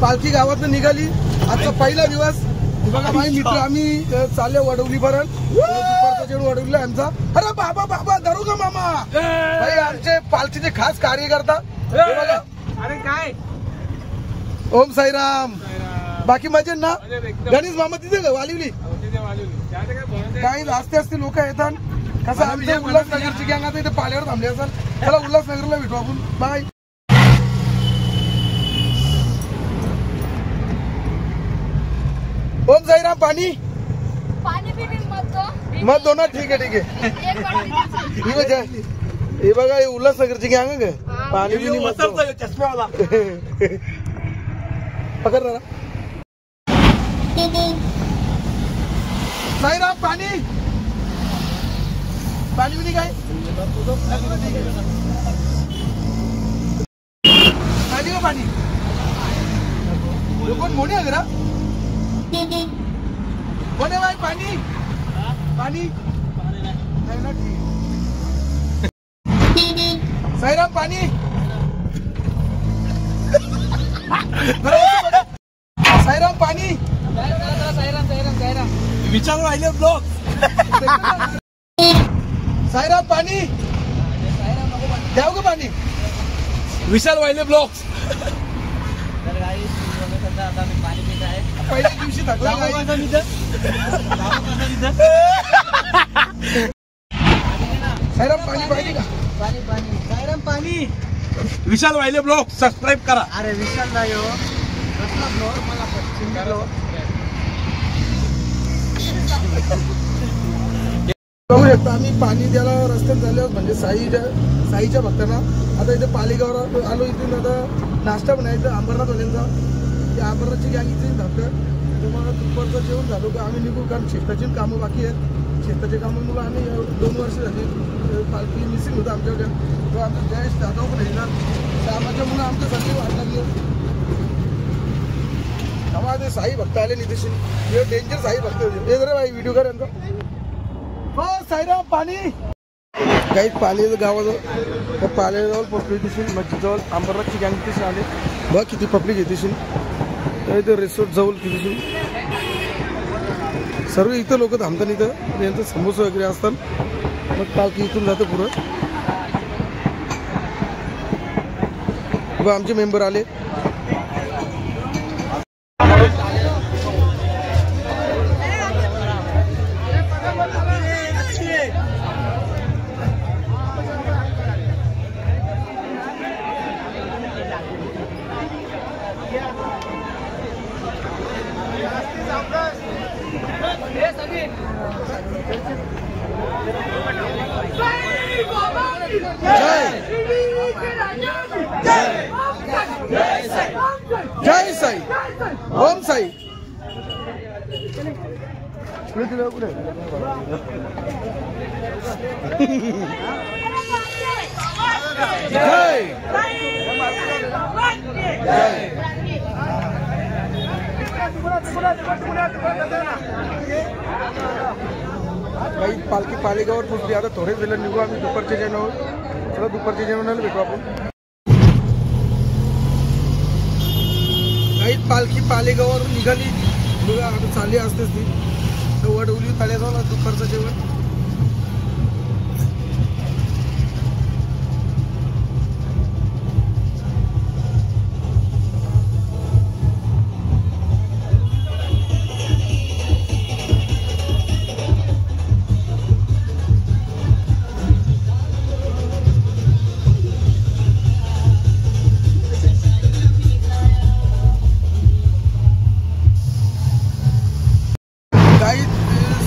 पालखी गावातून निघाली. आजचा पहिला दिवस. बघा माझे मित्र आम्ही चालले वडवली पर्यंत. दुपारचा जेवण वडवलीला आमचा. अरे बाबा बाबा दरोगा मामा भाई आमचे पालखीचे खास कार्यकर्ता. अरे काय ओम साईराम. बाकी मजेत ना. गणेश मामा तिथे का वालिवली काही जास्ती असते लोक येतात. कसं आमच्या उल्हासनगरची गँग आता इथे पाल्यावर थांबली असेल. चला उल्हासनगरला भेटू आपण. बाय. ओम साईराम. पाणी मत दो ना. ठीक आहे हे बघा हे उल्हासनगरची गँग का पाणी बी नाही. चष्म्यावाला पकड ना. साईराम पाणी पाणी बी काय पाणी का पाणी कोण मोठी आहे ना कोणे बाई पाणी पाणी नाही ना. ठीक साईराम पाणी साईराम पाणी साईराम विचार राहिले ब्लॉक. साईराम पाणी द्याव का पाणी. विशाल वाहिले ब्लॉक्स. पहिल्या दिवशी थकला साईराम पाणी पाहिजे का. पाणी पाणी साईराम पाणी. विशाल वाहिले ब्लॉग सबस्क्राईब करा. अरे विशाल नाही हो मला बघू शकता आम्ही पाणी द्यायला रस्त्यात झाल्यावर म्हणजे साईच्या भक्तांना. आता इथे पालिगावर आलो. इथून आता नाश्ता बनायचा अंबरनाथवाल्यांचा. त्या अंबरनाथची गँग इथे धक्कं. तुम्हाला दुपारचं जेवण झालो की आम्ही निघू. कारण शेताची कामं बाकी आहेत. शेताचे कामामुळे आम्ही 2 वर्ष झाली पालखी मिसिंग होतं आमच्याकडे. तो आमचा जयेश जाधव पण येणार. कामाच्या मुलं आमचं सगळे वाट लागले. तेव्हा ते साई भक्त आले नितीश. हे डेंजर साई भक्त होते. हे जरा भाई व्हिडिओ कर यांचा. हो साईराम पाणी काही पाणी गावाजवळ त्या पाल्याजवळ पोचली दिसून मस्जिदजवळ अंबरनाथची गँग तिथे आले. बघ किती पब्लिक येते इथे रिसॉर्ट जवळ तिथून सर्व इथं लोक थांबतात. इथं यांचं समोसा वगैरे असतात. मग पालखी इथून जातं पुढं. आमचे मेंबर आले. जय साई ओम साई. काही पालखी पालेगावर पोचली. आता थोडेच वेळा निघू आम्ही दुपारच्या जेवणावर. चला दुपारच्या जेवणाला भेटू आपण. काही पालखी पालेगावर निघाली. बघा आता चालली असतेच ती. वडवली तळ्याजवळ दुपारचं जेवण.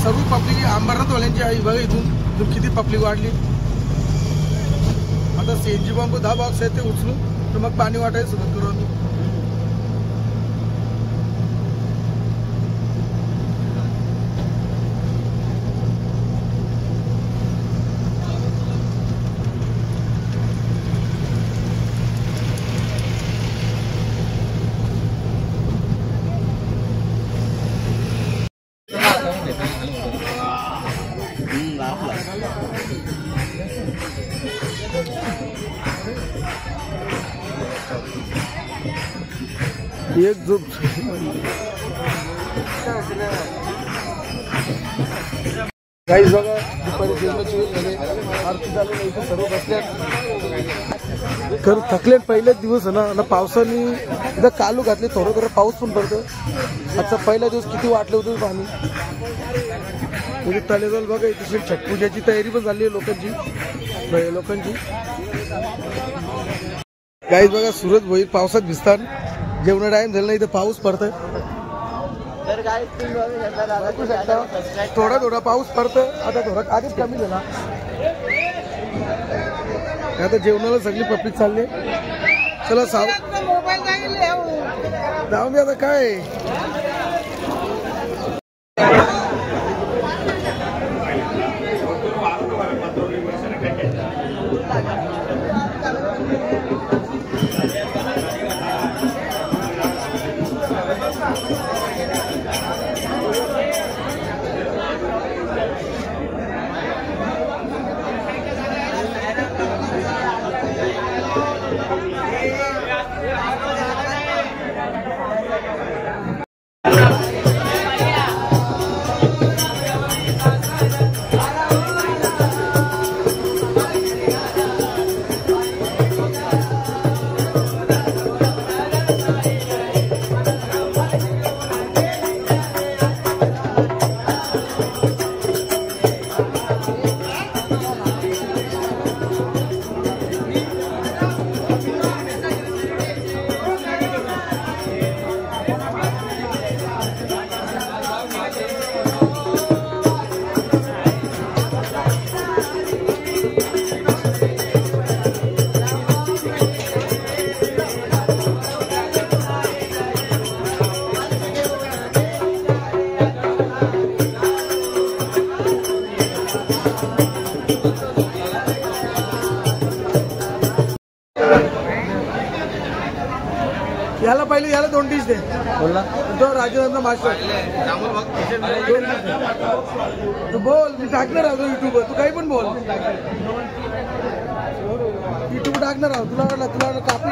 सर्व पब्लिक अंबरनाथवाल्यांची आई बघा. इथून किती पब्लिक वाढली. आता सीएनजी पंप 10 बॉक्स आहेत ते उचलू तर मग पाणी वाटायला सुरुवात करू आम्ही. एक जो काहीच बघा दुपारी जेवणाची वेळ झाली, आरती चालू नाही, इथे सर्व बसल्यात खरं थकलेत. पहिलेच दिवस आहे ना पावसाने इथं कालू घातले, थोडं थोडं पाऊस पण पडतो. आजचा पहिला दिवस किती वाटलं होतं पाणी. म्हणजे तलेजवळ बघा इथे छट पूजाची तयारी पण झाली आहे लोकांची. काहीच बघा सूरज भोईर पावसात भिजतात. जेवण टाइम झालं नाही, इथं पाऊस पडतोय. थोडा थोडा पाऊस पडतो, आता थोडा आधीच कमी झाला. आता जेवणाला सगळी पब्लिक चालली. चला जाऊन दे आता काय. याला पहिले याला 2 डिश दे. बोला तो राजनंद मास्टर तू बोल. मी टाकणार आहोत युट्यूबवर, तू काही पण बोल. युट्यूब टाकणार आहोत. तुला कापी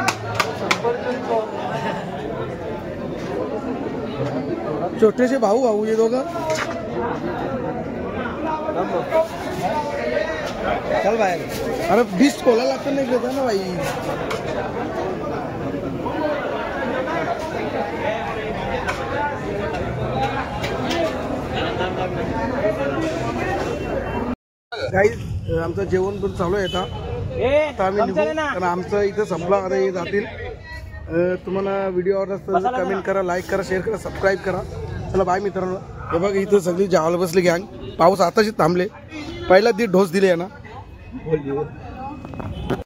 छोटेसे भाऊ हे दोघं. चल बाहेर. अरे डिश खोला लागतं नाही घेता ना बाई. काही आमचं जेवण पण चालू आहे. आता आम्ही निघू, कारण आमचं इथं संपला. आता हे जातील. तुम्हाला व्हिडिओ आवडला तर कमेंट करा, लाईक करा, शेअर करा, सबस्क्राईब करा. चला बाय मित्रांनो. हे बघा इथं सगळी जेवायला बसली गँग. पाऊस आताच थांबले. पहिला ढोस दिले आहे ना.